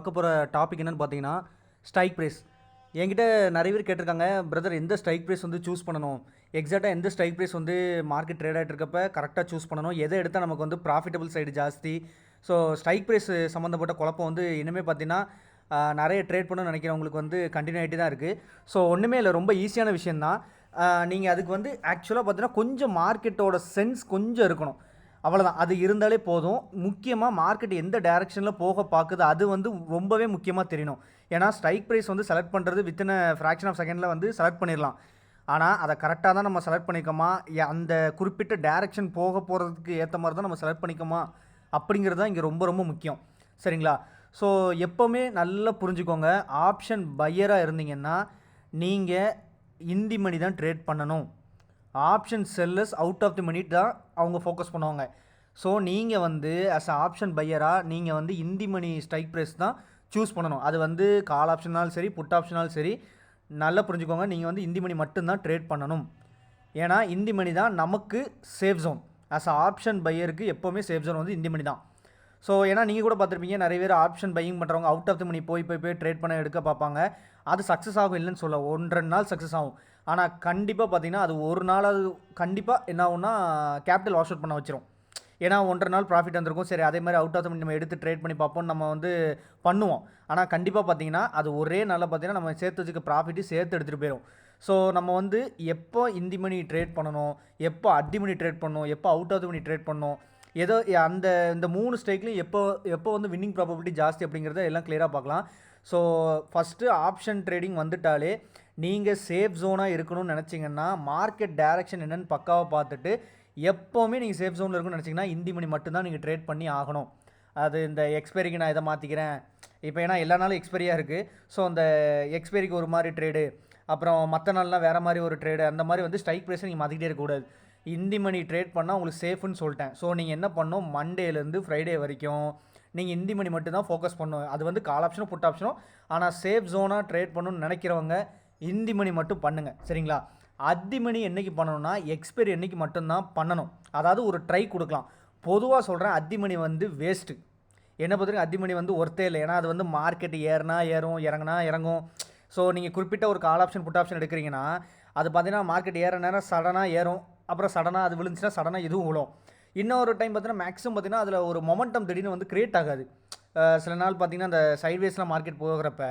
பார்க்க போகிற டாபிக் என்னென்னு பார்த்தீங்கன்னா ஸ்ட்ரைக் ப்ரைஸ். என்கிட்ட நிறைய பேர் கேட்டிருக்காங்க, பிரதர் எந்த ஸ்ட்ரைக் ப்ரைஸ் வந்து சூஸ் பண்ணணும், எக்ஸாக்டாக எந்த ஸ்ட்ரைக் ப்ரைஸ் வந்து மார்க்கெட் ட்ரேட் ஆகிட்டு இருக்கப்ப கரெக்டாக சூஸ் பண்ணணும், எதை எடுத்தால் நமக்கு வந்து ப்ராஃபிட்டபிள் சைடு ஜாஸ்தி. ஸோ ஸ்ட்ரைக் ப்ரைஸ் சம்மந்தப்பட்ட குழப்பம் வந்து இனிமேல் பார்த்தீங்கன்னா நிறைய ட்ரேட் பண்ணணும்னு நினைக்கிறவங்களுக்கு வந்து கண்டினியூட்டி தான் இருக்குது. ஸோ ஒன்றுமே இல்லை, ரொம்ப ஈஸியான விஷயந்தான். நீங்கள் அதுக்கு வந்து ஆக்சுவலாக பார்த்தீங்கன்னா கொஞ்சம் மார்க்கெட்டோட சென்ஸ் கொஞ்சம் இருக்கணும், அவ்வளோதான். அது இருந்தாலே போதும். முக்கியமாக மார்க்கெட் எந்த டைரெக்ஷனில் போக பார்க்குது அது வந்து ரொம்பவே முக்கியமாக தெரியணும். ஏன்னா ஸ்ட்ரைக் ப்ரைஸ் வந்து செலக்ட் பண்ணுறது வித்தின் ஃப்ராக்ஷன் ஆஃப் செகண்டில் வந்து செலக்ட் பண்ணிடலாம். ஆனால் அதை கரெக்டாக தான் நம்ம செலக்ட் பண்ணிக்கோமா, அந்த குறிப்பிட்ட டைரெக்ஷன் போக போகிறதுக்கு ஏற்ற மாதிரி தான் நம்ம செலக்ட் பண்ணிக்கோமா அப்படிங்கிறது தான் இங்கே ரொம்ப ரொம்ப முக்கியம். சரிங்களா? ஸோ எப்போவுமே நல்லா புரிஞ்சுக்கோங்க, ஆப்ஷன் பையராக இருந்தீங்கன்னா நீங்கள் இந்தி மணி தான் ட்ரேட் பண்ணணும். Option sellers out of the money தான் அவங்க ஃபோக்கஸ் பண்ணுவாங்க. ஸோ நீங்கள் வந்து அஸ் ஆப்ஷன் பையராக நீங்கள் வந்து இந்தி மணி ஸ்ட்ரைக் ப்ரைஸ் தான் சூஸ் பண்ணணும். அது வந்து கால் ஆப்ஷனாலும் சரி புட் ஆப்ஷனாலும் சரி, நல்லா புரிஞ்சுக்கோங்க, நீங்கள் வந்து இந்தி மணி மட்டும்தான் ட்ரேட் பண்ணணும். ஏன்னா இந்தி மணி தான் நமக்கு சேஃப் ஜோன். அஸ் ஆப்ஷன் பையருக்கு எப்போவுமே சேஃப் ஜோன் வந்து இந்தி மணி தான். ஸோ ஏன்னா நீங்கள் கூட பார்த்துருப்பீங்க, நிறைய பேர் ஆப்ஷன் பையிங் பண்ணுறவங்க அவுட் ஆஃப் தி மணி போய் ட்ரேட் பண்ண எடுக்க பார்ப்பாங்க. அது சக்ஸஸ் ஆகும் இல்லைன்னு சொல்ல, 1-2 நாள் சக்ஸஸ் ஆகும். ஆனால் கண்டிப்பாக பார்த்தீங்கன்னா அது ஒரு நாள் அது கண்டிப்பாக என்ன ஆகும்னா கேபிட்டல் வாஷ் அவுட் பண்ண வச்சிரும். ஏன்னா 1.5 நாள் ப்ராஃபிட் வந்திருக்கும், சரி அதே மாதிரி அவுட் ஆஃப் தி மணி நம்ம எடுத்து ட்ரேட் பண்ணி பார்ப்போம் நம்ம வந்து பண்ணுவோம். ஆனால் கண்டிப்பாக பார்த்தீங்கன்னா அது ஒரே நாளில் பார்த்தீங்கன்னா நம்ம சேர்த்து வச்சுக்க ப்ராஃபிட்டு சேர்த்து எடுத்துகிட்டு போயிடும். ஸோ நம்ம வந்து எப்போ இந்தி மணி ட்ரேட் பண்ணணும், எப்போ அத்தி மணி ட்ரேட் பண்ணணும், எப்போ out of the money trade பண்ணணும், ஏதோ இந்த 3 ஸ்ட்ரைக்லையும் எப்போ வந்து வின்னிங் ப்ராபபிலிட்டி ஜாஸ்தி அப்படிங்கிறத எல்லாம் கிளியராக பார்க்கலாம். ஸோ ஃபஸ்ட்டு ஆப்ஷன் ட்ரேடிங் வந்துட்டாலே நீங்கள் சேஃப் ஜோனாக இருக்கணும்னு நினச்சிங்கன்னா மார்க்கெட் டைரக்ஷன் என்னென்னு பக்காவாக பார்த்துட்டு எப்போவுமே நீங்கள் சேஃப் ஜோனில் இருக்கணும்னு நினச்சிங்கன்னா இந்தி மணி மட்டும்தான் நீங்கள் ட்ரேட் பண்ணி ஆகணும். அது இந்த எக்ஸ்பைரிக்கு நான் இதை மாற்றிக்கிறேன் இப்போ, ஏன்னா எல்லா நாளும் எக்ஸ்பைரியாக இருக்குது. ஸோ அந்த எக்ஸ்பைரிக்கு ஒரு மாதிரி ட்ரேடு, அப்புறம் மற்ற நாள்லாம் வேறு மாதிரி ஒரு ட்ரேடு, அந்த மாதிரி வந்து ஸ்ட்ரைக் ப்ரைஸை நீங்கள் மாற்றிக்கிட்டே இருக்கக்கூடாது. இந்தி மணி ட்ரேட் பண்ணால் உங்களுக்கு சேஃப்னு சொல்லிட்டேன். ஸோ நீங்கள் என்ன பண்ணணும், மண்டேலேருந்து ஃப்ரைடே வரைக்கும் நீங்கள் இந்தி மணி மட்டும் தான் ஃபோக்கஸ் பண்ணணும். அது வந்து கால் ஆப்ஷனும் புட் ஆப்ஷனும். ஆனால் சேஃப் ஜோனாக ட்ரேட் பண்ணணும்னு நினைக்கிறவங்க இந்தி மணி மட்டும் பண்ணுங்கள். சரிங்களா? அத்தி மணி என்றைக்கு பண்ணணும்னா எக்ஸ்பைரி என்றைக்கு மட்டும்தான் பண்ணணும். அதாவது ஒரு ட்ரை கொடுக்கலாம். பொதுவாக சொல்கிறேன், அத்தி மணி வந்து வேஸ்ட்டு. என்ன பொறுத்தவரைக்கும் அத்தி மணி வந்து ஒர்த்தே இல்லை. ஏன்னா அது வந்து மார்க்கெட் ஏறினா ஏறும், இறங்கினா இறங்கும். ஸோ நீங்கள் குறிப்பிட்ட ஒரு கால் ஆப்ஷன் புட் ஆப்ஷன் எடுக்கிறீங்கன்னா அது பார்த்தீங்கன்னா மார்க்கெட் ஏற நேரம் சடனாக ஏறும், அப்புறம் சடனாக அது விழுந்துச்சுன்னா சடனாக இதுவும் விழும். இன்னொரு டைம் பார்த்தீங்கன்னா மேக்ஸிமம் பார்த்தீங்கன்னா அதில் ஒரு மொமெண்டம் திடீர்னு வந்து க்ரியேட் ஆகாது. சில நாள் பார்த்தீங்கன்னா அந்த சைட்வேஸில் மார்க்கெட் போகிறப்ப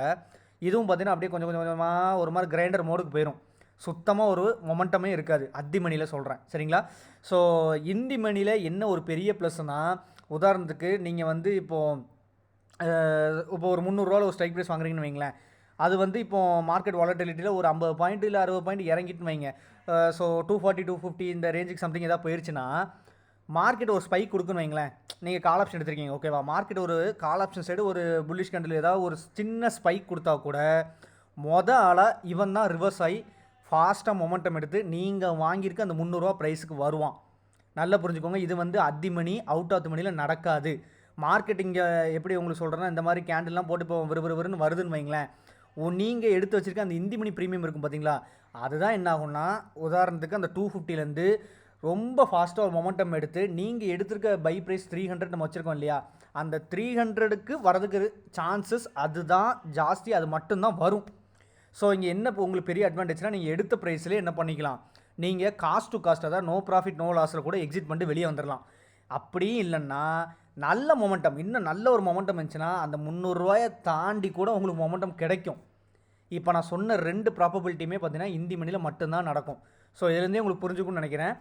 இதுவும் பார்த்தீங்கன்னா அப்படியே கொஞ்சம் கொஞ்சமாக ஒரு மாதிரி கிரைண்டர் மோடுக்கு போயிடும். சுத்தமாக ஒரு மொமெண்டமே இருக்காது அத்தி மணியில் சொல்கிறேன். சரிங்களா? ஸோ இந்தி மணியில் என்ன ஒரு பெரிய ப்ளஸ்னால், உதாரணத்துக்கு நீங்கள் வந்து இப்போது ஒரு 300 ஒரு ஸ்ட்ரைக் ப்ரைஸ் வாங்குறீங்கன்னு வைங்களேன், அது வந்து இப்போது மார்க்கெட் வாலட்டிலிட்டியில் ஒரு 50 பாயிண்ட் இல்லை 60 பாயிண்ட் இறங்கிட்டுன்னு வைங்க. ஸோ 240 250 இந்த ரேஞ்சுக்கு சம்திங் எதாவது போயிடுச்சுன்னா மார்க்கெட் ஒரு ஸ்பைக் கொடுக்குன்னு வைங்களேன். நீங்கள் கால் ஆப்ஷன் எடுத்துருக்கீங்க, ஓகேவா? மார்க்கெட் ஒரு கால் ஆப்ஷன் சைடு ஒரு புல்லிஷ் கேண்டில் ஏதாவது ஒரு சின்ன ஸ்பைக் கொடுத்தா கூட ஆளாக இவன் தான் ரிவர்ஸ் ஆகி ஃபாஸ்ட்டாக மொமெண்டம் எடுத்து நீங்கள் வாங்கியிருக்க அந்த 300 ப்ரைஸுக்கு வருவான். நல்லா புரிஞ்சுக்கோங்க, இது வந்து அத்தி மணி அவுட் ஆஃப் தி மணியில் நடக்காது. மார்க்கெட் இங்கே எப்படி உங்களுக்கு சொல்கிறேன்னா, இந்த மாதிரி கேண்டில்லாம் போட்டு இப்போ விறுவிறுன்னு வருதுன்னு வைங்களேன், நீங்கள் எடுத்து வச்சுருக்க அந்த இந்தி மணி ப்ரீமியம் இருக்கும் பார்த்தீங்களா, அதுதான் என்ன ஆகும்னா, உதாரணத்துக்கு அந்த 250லேருந்து ரொம்ப ஃபாஸ்ட்டாக ஒரு மொமெண்டம் எடுத்து நீங்கள் எடுத்திருக்க பை ப்ரைஸ் 300 நம்ம வச்சுருக்கோம் இல்லையா, அந்த 300க்கு வரதுக்கு சான்சஸ் அதுதான் ஜாஸ்தி, அது மட்டும்தான் வரும். ஸோ இங்கே என்ன இப்போ உங்களுக்கு பெரிய அட்வான்டேஜ்னால், நீங்கள் எடுத்த ப்ரைஸ்லேயே என்ன பண்ணிக்கலாம், நீங்கள் காஸ்ட் டு காஸ்ட், அதாவது நோ ப்ராஃபிட் நோ லாஸில் கூட எக்ஸிட் பண்ணிட்டு வெளியே வந்துடலாம். அப்படியும் இல்லைன்னா நல்ல மொமெண்டம், இன்னும் நல்ல ஒரு மொமெண்டம் இருந்துச்சுன்னா அந்த 300 தாண்டி கூட உங்களுக்கு மொமெண்டம் கிடைக்கும். இப்போ நான் சொன்ன 2 ப்ராபபிலிட்டியுமே பார்த்தீங்கன்னா இந்தி மணியில் மட்டும்தான் நடக்கும். ஸோ இதுலேருந்தே உங்களுக்கு புரிஞ்சுக்கும்னு நினைக்கிறேன்,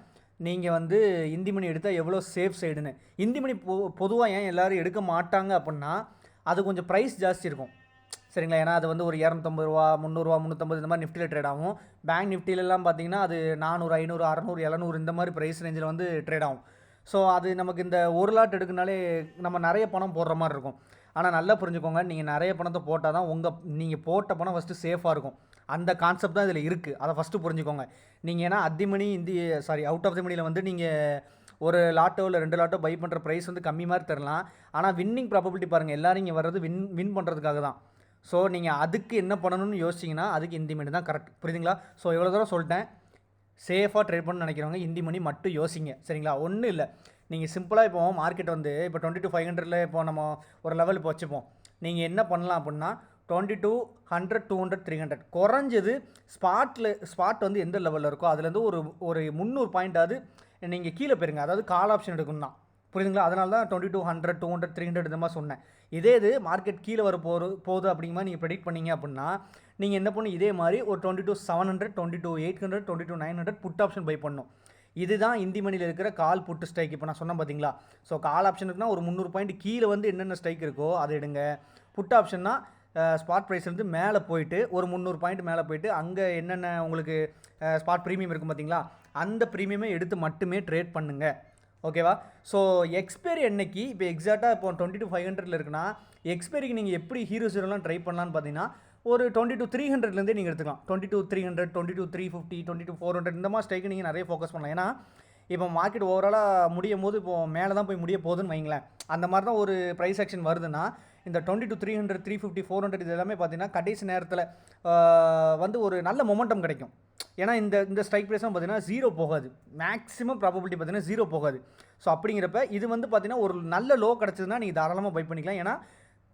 நீங்கள் வந்து இந்தி மணி எடுத்தால் எவ்வளோ சேஃப் சைடுன்னு. இந்தி மணி பொதுவாக ஏன் எல்லோரும் எடுக்க மாட்டாங்க அப்படின்னா, அது கொஞ்சம் ப்ரைஸ் ஜாஸ்தி இருக்கும். சரிங்களா? ஏன்னா அது வந்து ஒரு 250 ரூபா 300 350 இந்த மாதிரி நிஃப்டியில் ட்ரேட் ஆகும். பேங்க் நிஃப்டிலெலாம் பார்த்தீங்கன்னா அது 400 500 600 700 இந்த மாதிரி ப்ரைஸ் ரேஞ்சில் வந்து ட்ரேட் ஆகும். ஸோ அது நமக்கு இந்த ஒரு லாட் எடுக்குனாலே நம்ம நிறைய பணம் போடுற மாதிரி இருக்கும். ஆனால் நல்லா புரிஞ்சுக்கோங்க, நீங்கள் நிறைய பணத்தை போட்டால் தான் நீங்கள் போட்ட பணம் ஃபஸ்ட்டு சேஃபாக இருக்கும். அந்த கான்செப்ட் தான் இதில் இருக்குது, அதை ஃபஸ்ட்டு புரிஞ்சுக்கோங்க. நீங்கள் ஏன்னா அத்தி மணி அவுட் ஆஃப் தி மணியில் வந்து நீங்கள் ஒரு லாட்டோ இல்லை 2 லாட்டோ பை பண்ணுற ப்ரைஸ் வந்து கம்மி மாதிரி தரலாம். ஆனால் வின்னிங் ப்ராபபிலிட்டி பாருங்கள், எல்லோரும் இங்கே வர்றது வின் பண்ணுறதுக்காக தான். ஸோ நீங்கள் அதுக்கு என்ன பண்ணணும்னு யோசிச்சிங்கன்னா அதுக்கு இந்தி மணி தான் கரெக்ட். புரியுதுங்களா? ஸோ எவ்வளோ தூரம் சொல்லிட்டேன், சேஃபாக ட்ரேட் பண்ணணும்னு நினைக்கிறவங்க இந்தி மணி மட்டும் யோசிங்க. சரிங்களா? ஒன்றும் இல்லை, நீங்கள் சிம்பிளாக இப்போ மார்க்கெட் வந்து இப்போ 22,500 இப்போ நம்ம ஒரு லெவல் இப்போ வச்சுப்போம். நீங்கள் என்ன பண்ணலாம் அப்படின்னா 22 100 200 300 குறைஞ்சது ஸ்பாட் வந்து எந்த லெவலில் இருக்கோ அதுலேருந்து ஒரு ஒரு 300 பாயிண்டாவது நீங்கள் கீழே போயிருங்க. அதாவது கால் ஆப்ஷன் எடுக்கணும் தான், புரியுதுங்களா? அதனால தான் 22 100 200 300 இந்த மாதிரி சொன்னேன். இது மார்க்கெட் கீழே வர போகுது அப்படிங்கிற மாதிரி நீங்கள் ப்ரெடிக்ட் பண்ணீங்க அப்படின்னா நீங்கள் என்ன பண்ணணும், இதே மாதிரி ஒரு 22 700 22 800 22 900 புட் ஆப்ஷன் பை பண்ணணும். இதுதான் இந்தி மணியில் இருக்கிற கால் புட்டு ஸ்ட்ரைக். இப்போ நான் சொன்னேன் பார்த்தீங்களா? ஸோ கால் ஆப்ஷன் இருக்குன்னா ஒரு 300 பாயிண்ட் கீழே வந்து என்னென்ன ஸ்ட்ரைக் இருக்கோ அதை எடுங்க. புட் ஆப்ஷன்னா ஸ்பாட் ப்ரைஸ்லேருந்து மேலே போயிட்டு ஒரு 300 பாயிண்ட் மேலே போயிட்டு அங்கே என்னென்ன உங்களுக்கு ஸ்பாட் ப்ரீமியம் இருக்கும் பார்த்தீங்களா, அந்த ப்ரீமியமே எடுத்து மட்டுமே ட்ரேட் பண்ணுங்கள். ஓகேவா? ஸோ எக்ஸ்பைரி என்னைக்கு இப்போ எக்ஸாக்டாக இப்போ 22 500 இருக்குன்னா எக்ஸ்பைரிக்கு நீங்கள் எப்படி ஹீரோ ஜீரோலாம் ட்ரை பண்ணலான்னு பார்த்தீங்கன்னா ஒரு 22 300லேருந்தே நீங்கள் எடுத்துக்கலாம். 22 300 22 350 22 400 இந்த மாதிரி ஸ்ட்ரைக்கு நீங்கள் நிறைய ஃபோக்கஸ் பண்ணலாம். ஏன்னா இப்போ மார்க்கெட் ஓவராலாக முடியும் போது இப்போ மேலே தான் போய் முடிய போகுதுன்னு வைங்களேன். அந்த மாதிரி தான் ஒரு ப்ரைஸ் ஆக்ஷன் வருதுன்னா இந்த 22 300 350 400 இது எல்லாமே பார்த்தீங்கன்னா கடைசி நேரத்தில் வந்து ஒரு நல்ல மொமெண்டம் கிடைக்கும். ஏன்னா இந்த ஸ்ட்ரைக் ப்ரைஸ்லாம் பார்த்தீங்கன்னா ஜீரோ போகாது, மேக்ஸிமம் ப்ராபபிலிட்டி பார்த்தீங்கன்னா ஜீரோ போகாது. ஸோ அப்படிங்கிறப்ப இது வந்து பார்த்தீங்கன்னா ஒரு நல்ல லோ கிடச்சதுன்னா நீங்கள் தாராளமாக பை பண்ணிக்கலாம். ஏன்னா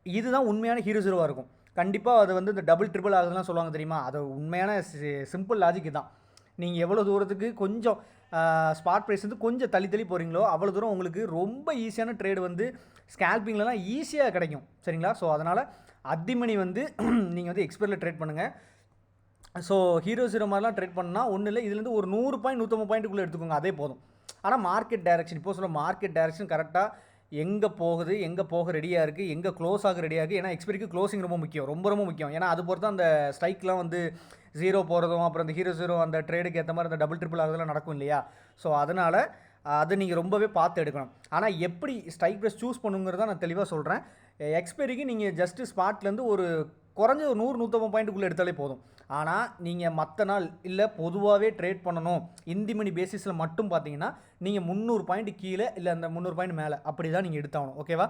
இதுதான் உண்மையான ஹீரோ ஜீரோவாக இருக்கும். கண்டிப்பாக அது வந்து இந்த டபுள் ட்ரிபிள் ஆகுதுலாம் சொல்லுவாங்க தெரியுமா, அது உண்மையான சிம்பிள் லாஜிக் தான். நீங்கள் எவ்வளோ தூரத்துக்கு கொஞ்சம் ஸ்பாட் ப்ரைஸ் வந்து கொஞ்சம் தள்ளி போகிறீங்களோ அவ்வளோ தூரம் உங்களுக்கு ரொம்ப ஈஸியான ட்ரேடு வந்து ஸ்கேல்பிங்லலாம் ஈஸியாக கிடைக்கும். சரிங்களா? ஸோ அதனால் அத்திமணி வந்து நீங்கள் வந்து எக்ஸ்பைரியில் ட்ரேட் பண்ணுங்கள். ஸோ ஹீரோ ஜீரோ மாதிரிலாம் ட்ரேட் பண்ணால் ஒன்றும் இல்லை, இதுலேருந்து ஒரு 100 பாயிண்ட் 150 பாயிண்ட்டுக்குள்ளே எடுத்துக்கோங்க, அதே போதும். ஆனால் மார்க்கெட் டைரக்ஷன் இப்போ சொல்ல மார்க்கெட் டைரக்ஷன் கரெக்டாக எங்கே போகுது, எங்கே போக ரெடியாக இருக்குது, எங்கே க்ளோஸ் ஆக ரெடியாக இருக்குது. ஏன்னா எக்ஸ்பைரிக்கு க்ளோசிங் ரொம்ப முக்கியம், ரொம்ப முக்கியம். ஏன்னா அது பொறுத்து அந்த ஸ்ட்ரைக்லாம் வந்து ஜீரோ போகிறதும் அப்புறம் அந்த ஹீரோ ஜீரோ அந்த ட்ரேடுக்கு ஏற்ற மாதிரி அந்த டபுள் ட்ரிபிள் ஆகுதெல்லாம் நடக்கும் இல்லையா? ஸோ அதனால் அது நீங்கள் ரொம்பவே பார்த்து எடுக்கணும். ஆனால் எப்படி ஸ்ட்ரைக் ப்ரைஸ் சூஸ் பண்ணுங்கிறத நான் தெளிவாக சொல்கிறேன். எக்ஸ்பைரிக்கு நீங்கள் ஜஸ்ட்டு ஸ்பாட்லேருந்து ஒரு குறைஞ்ச ஒரு 100 150 பாயிண்ட்டுக்குள்ளே எடுத்தாலே போதும். ஆனால் நீங்கள் மற்ற நாள் இல்லை பொதுவாகவே ட்ரேட் பண்ணணும் இந்தி மணி பேசிஸில் மட்டும் பார்த்தீங்கன்னா நீங்கள் 300 பாயிண்ட் கீழே இல்லை அந்த 300 பாயிண்ட் மேலே அப்படி தான் நீங்கள் எடுத்தாகணும். ஓகேவா?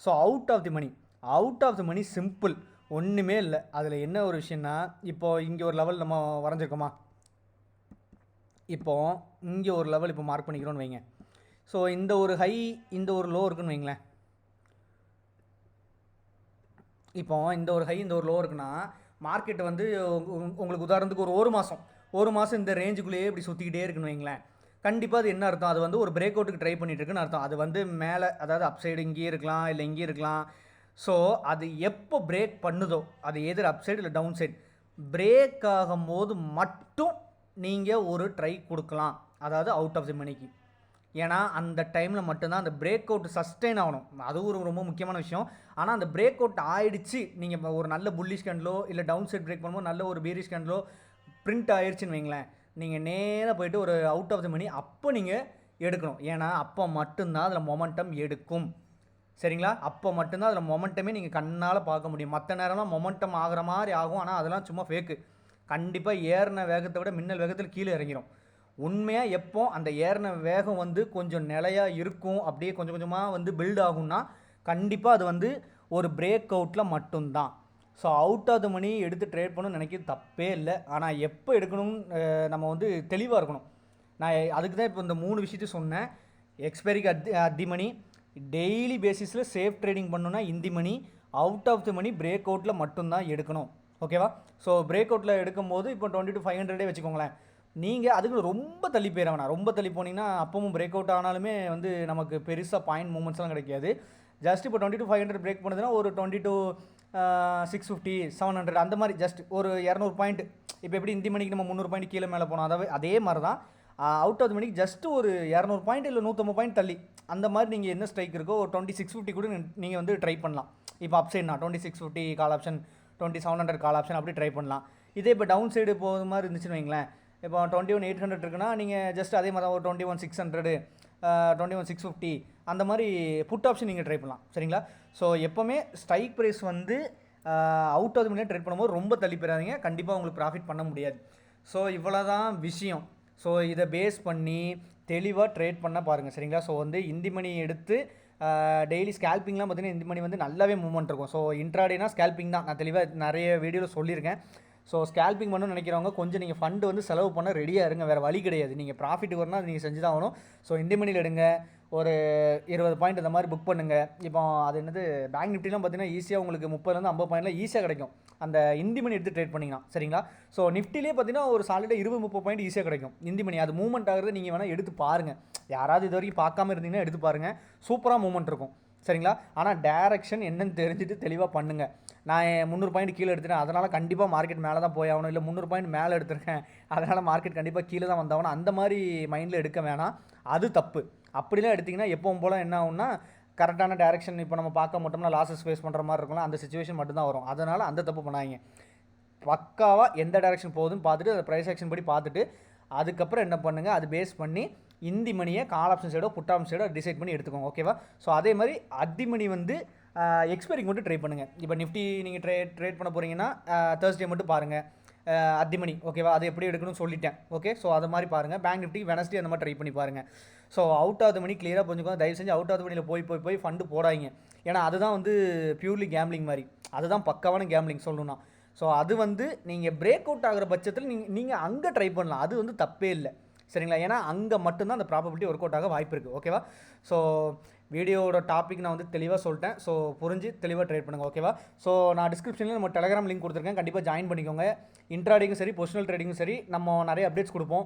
So out of the money simple, ஒன்றுமே இல்லை. அதில் என்ன ஒரு விஷயம்னா இப்போது இங்கே ஒரு லெவல் நம்ம வரைஞ்சிருக்கோமா, இப்போது இங்கே ஒரு லெவல் இப்போ மார்க் பண்ணிக்கிறோன்னு வைங்க. ஸோ இந்த ஒரு ஹை இந்த ஒரு லோ இருக்குன்னு வைங்களேன். இப்போ இந்த ஒரு ஹை இந்த ஒரு லோ இருக்குன்னா மார்க்கெட் வந்து உங்களுக்கு உதாரணத்துக்கு ஒரு மாதம் இந்த ரேஞ்சுக்குள்ளேயே இப்படி சுற்றிக்கிட்டே இருக்குன்னு வைங்களேன். கண்டிப்பாக அது என்ன அர்த்தம், அது வந்து ஒரு பிரேக் அவுட்டுக்கு ட்ரை பண்ணிட்டு இருக்குன்னு அர்த்தம். அது வந்து மேலே அதாவது அப் சைடு இங்கேயே இருக்கலாம் இல்லை இங்கேயே இருக்கலாம். ஸோ அது எப்போ பிரேக் பண்ணுதோ அது எதிர் அப் சைடு இல்லை டவுன் சைடு பிரேக் ஆகும்போது மட்டும் நீங்கள் ஒரு ட்ரை கொடுக்கலாம், அதாவது அவுட் ஆஃப் தி மணிக்கு. ஏன்னா அந்த டைமில் மட்டும்தான் அந்த பிரேக் அவுட் சஸ்டெயின் ஆகணும், அது ஒரு ரொம்ப முக்கியமான விஷயம். ஆனால் அந்த பிரேக் அவுட் ஆகிடுச்சு, நீங்கள் ஒரு நல்ல புல்லிஷ் கேண்டலோ இல்லை டவுன் சைட் பிரேக் பண்ணும்போது நல்ல ஒரு பேரிஷ் கேண்டலோ பிரிண்ட் ஆயிடுச்சுன்னு வைங்களேன், நீங்கள் நேராக போய்ட்டு ஒரு அவுட் ஆஃப் தி மணி அப்போ நீங்கள் எடுக்கணும். ஏன்னா அப்போ மட்டும்தான் அதில் மொமெண்டம் எடுக்கும். சரிங்களா? அப்போ மட்டும்தான் அதில் மொமெண்டமே நீங்கள் கண்ணால் பார்க்க முடியும். மற்ற நேரம்லாம் மொமெண்டம் ஆகிற மாதிரி ஆகும், ஆனால் அதெல்லாம் சும்மா ஃபேக்கு. கண்டிப்பாக ஏறின வேகத்தை விட மின்னல் வேகத்தில் கீழே இறங்கிடும். உண்மையாக எப்போ அந்த ஏறின வேகம் வந்து கொஞ்சம் நிலையாக இருக்கும், அப்படியே கொஞ்சம் கொஞ்சமாக வந்து பில்ட் ஆகும்னா கண்டிப்பாக அது வந்து ஒரு பிரேக் அவுட்டில் மட்டும்தான். ஸோ அவுட் ஆஃப் த மணி எடுத்து ட்ரேட் பண்ணணும்னு நினைக்கிறது தப்பே இல்லை. ஆனால் எப்போ எடுக்கணும்னு நம்ம வந்து தெளிவாக இருக்கணும். நான் அதுக்கு தான் இப்போ இந்த 3 விஷயத்தையும் சொன்னேன். எக்ஸ்பைரிக்கு அத்தி மணி, டெய்லி பேசிஸில் சேஃப் ட்ரேடிங் பண்ணணுன்னா in the money, out of the money break அவுட்டில் மட்டும்தான் எடுக்கணும். ஓகேவா? ஸோ பிரேக் அவுட்டில் எடுக்கும்போது இப்போ 22 500 வச்சுக்கோங்களேன். நீங்கள் அதுக்கு ரொம்ப தள்ளி போயிட வேணாம். ரொம்ப தள்ளி போனீங்கன்னா அப்பவும் பிரேக் அவுட் ஆனாலுமே வந்து நமக்கு பெருசாக பாயிண்ட் மூமெண்ட்ஸ்லாம் கிடைக்காது. ஜஸ்ட் இப்போ 22 500 பிரேக் பண்ணுதுன்னா ஒரு 22 650 700 அந்த மாதிரி ஜஸ்ட் ஒரு 200 பாயிண்ட். இப்போ எப்படி இந்தி மணிக்கு நம்ம 300 பாயிண்ட் கீழே மேலே போனோம், அதாவது அதே மாதிரி தான் அவுட் ஆஃப் தி மணிக்கு ஜஸ்ட் ஒரு 200 பாயிண்ட் இல்லை 150 பாயிண்ட் தள்ளி அந்த மாதிரி நீங்கள் என்ன ஸ்ட்ரைக் இருக்கோ ஒரு 2650 கூட நீங்கள் வந்து ட்ரை பண்ணலாம். இப்போ அப் சைட்னா 2650 கால் ஆப்ஷன் 2700 கால் ஆப்ஷன் அப்படி ட்ரை பண்ணலாம். இதே இப்போ டவுன் சைடு போகிற மாதிரி இருந்துச்சுன்னு வைங்களேன், இப்போ 21 800 இருக்குன்னா நீங்கள் ஜஸ்ட் அதே மாதிரி ஒரு 21 600 21 650 அந்த மாதிரி புட் ஆப்ஷன் நீங்கள் ட்ரை பண்ணலாம். சரிங்களா? ஸோ எப்போவுமே ஸ்ட்ரைக் ப்ரைஸ் வந்து out of the money trade பண்ணும்போது ரொம்ப தள்ளி போயிடாதீங்க, கண்டிப்பாக உங்களுக்கு ப்ராஃபிட் பண்ண முடியாது. ஸோ இவ்வளோ தான் விஷயம். ஸோ இதை பேஸ் பண்ணி தெளிவாக ட்ரேட் பண்ண பாருங்கள். சரிங்களா? ஸோ வந்து இந்தி மணி எடுத்து டெய்லி ஸ்கேல்பிங்லாம் பார்த்தீங்கன்னா இந்தி மணி வந்து நல்லாவே மூவ்மெண்ட் இருக்கும். ஸோ இன்ட்ராடேனா ஸ்கேல்பிங் தான், நான் தெளிவாக நிறைய வீடியோவில் சொல்லியிருக்கேன். ஸோ ஸ்கேல்பிங் பண்ணணும்னு நினைக்கிறவங்க கொஞ்சம் நீங்கள் ஃபண்டு வந்து செலவு பண்ண ரெடியாக இருங்க, வேறு வழி கிடையாது. நீங்கள் ப்ராஃபிட் வரணும், அது நீங்கள் செஞ்சு தான் ஆகணும். ஸோ இந்திய மணியில் எடுங்க, ஒரு 20 பாயிண்ட் இந்த மாதிரி புக் பண்ணுங்கள். இப்போ அது என்னது பேங்க் நிஃப்டிலாம் பார்த்தீங்கன்னா ஈஸியாக உங்களுக்கு 30 50 பாயிண்ட்லாம் ஈஸியாக கிடைக்கும் அந்த இந்தி மணி எடுத்து ட்ரேட் பண்ணிங்கன்னா, சரிங்களா? ஸோ நிஃப்டிலே பார்த்தீங்கன்னா ஒரு சாலிடாக 20-30 பாயிண்ட் ஈஸியாக கிடைக்கும் இந்தி மணி. அது மூவ்மெண்ட் ஆகுறது நீங்கள் வேணால் எடுத்து பாருங்கள். யாராவது இது வரைக்கும் பார்க்காம இருந்தீங்கன்னா எடுத்து பாருங்கள், சூப்பராக மூவ்மெண்ட் இருக்கும், சரிங்களா? ஆனால் டேரக்ஷன் என்னன்னு தெரிஞ்சுட்டு தெளிவாக பண்ணுங்கள். நான் 300 பாயிண்ட் கீழே எடுத்துட்டேன், அதனால் கண்டிப்பாக மார்க்கெட் மேலே தான் போய் ஆகணும், இல்லை 300 பாயிண்ட் மேலே எடுத்துருக்கேன் அதனால் மார்க்கெட் கண்டிப்பாக கீழே தான் வந்தாகணும், அந்த மாதிரி மைண்டில் எடுக்க வேணாம். அது தப்பு. அப்படிலாம் எடுத்திங்கன்னா எப்பவும் போல் என்ன ஆகும்னா கரெக்டான டேரெக்ஷன் இப்போ நம்ம பார்க்க மாட்டோம்னா லாஸஸ் ஃபேஸ் பண்ணுற மாதிரி இருக்கும்ல, அந்த சுச்சுவேஷன் மட்டும்தான் வரும். அதனால் அந்த தப்பு பண்ணாங்க. பக்காவாக எந்த டேரெக்ஷன் போகுதுன்னு பார்த்துட்டு அதை ப்ரைஸ் ஆக்ஷன் படி பார்த்துட்டு அதுக்கப்புறம் என்ன பண்ணுங்கள், அது பேஸ் பண்ணி இந்தி மணியை கால் ஆப்ஷன் சைடோ புட் ஆப்ஷன் சைடோ டிசைட் பண்ணி எடுத்துக்கோங்க, ஓகேவா? ஸோ அதே மாதிரி அத்தி மணி வந்து எக்ஸ்பைரிக்கு மட்டும் ட்ரை பண்ணுங்கள். இப்போ நிஃப்டி நீங்கள் ட்ரேட் பண்ண போகிறீங்கன்னா தேர்ஸ்டே மட்டும் பாருங்கள் அத்தி மணி, ஓகேவா? அது எப்படி எடுக்கணும்னு சொல்லிட்டேன், ஓகே? ஸோ அது மாதிரி பாருங்கள். பேங்க் நிஃப்டி வெனஸ்டே அந்த மாதிரி ட்ரை பண்ணி பாருங்கள். ஸோ அவுட் ஆஃப் த மணி கிளியராக புரிஞ்சுக்கோங்க. தயவு செஞ்சு அவுட் ஆஃப் த மணியில் போய் ஃபண்டு போடாதீங்க. ஏன்னா அதுதான் வந்து பியூர்லி கேம்லிங் மாதிரி, அதுதான் பக்காவான கேம்லிங் சொல்லணும்னா. ஸோ அது வந்து நீங்கள் பிரேக் அவுட் ஆகிற பட்சத்தில் நீங்கள் அங்கே ட்ரை பண்ணலாம், அது வந்து தப்பே இல்லை, சரிங்களா? ஏன்னா அங்கே மட்டும்தான் அந்த ப்ராபபிலிட்டி ஒர்க் அவுட் ஆக வாய்ப்பு இருக்குது, ஓகேவா? ஸோ வீடியோட டாபிக் நான் வந்து தெளிவாக சொல்லிட்டேன். ஸோ புரிஞ்சு தெளிவாக ட்ரேட் பண்ணுங்கள், ஓகேவா? ஸோ நான் டிஸ்கிரிப்ஷனில் நம்ம டெலகிராம் லிங்க் கொடுத்துருக்கேன், கண்டிப்பாக ஜாயின் பண்ணிக்கோங்க. இன்ட்ராடேக்கும் சரி பொசிஷனல் ட்ரேடிங்கும் சரி நம்ம நிறைய அப்டேட்ஸ் கொடுப்போம்,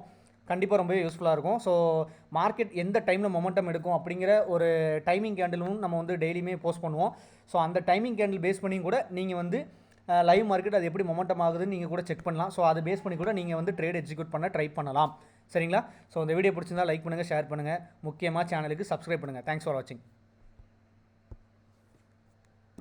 கண்டிப்பாக ரொம்பவே யூஸ்ஃபுல்லாக இருக்கும். ஸோ மார்க்கெட் எந்த டைமில் மொமெண்டம் எடுக்கும் அப்படிங்கிற ஒரு டைமிங் கேண்டிலும் நம்ம வந்து டெய்லியுமே போஸ்ட் பண்ணுவோம். ஸோ அந்த டைமிங் கேண்டில் பேஸ் பண்ணி கூட நீங்கள் வந்து லைவ் மார்க்கெட் அது எப்படி மொமெண்டம் ஆகுதுன்னு நீங்கள் கூட செக் பண்ணலாம். ஸோ அதை பேஸ் பண்ணி கூட நீங்கள் வந்து ட்ரேட் எக்ஸிக்யூட் பண்ண ட்ரை பண்ணலாம், சரிங்களா? ஸோ இந்த வீடியோ பிடிச்சிருந்தா லைக் பண்ணுங்கள், ஷேர் பண்ணுங்கள், முக்கியமாக சேனலுக்கு சப்ஸ்கிரைப் பண்ணுங்கள். தேங்க்ஸ் ஃபார் வாட்சிங்.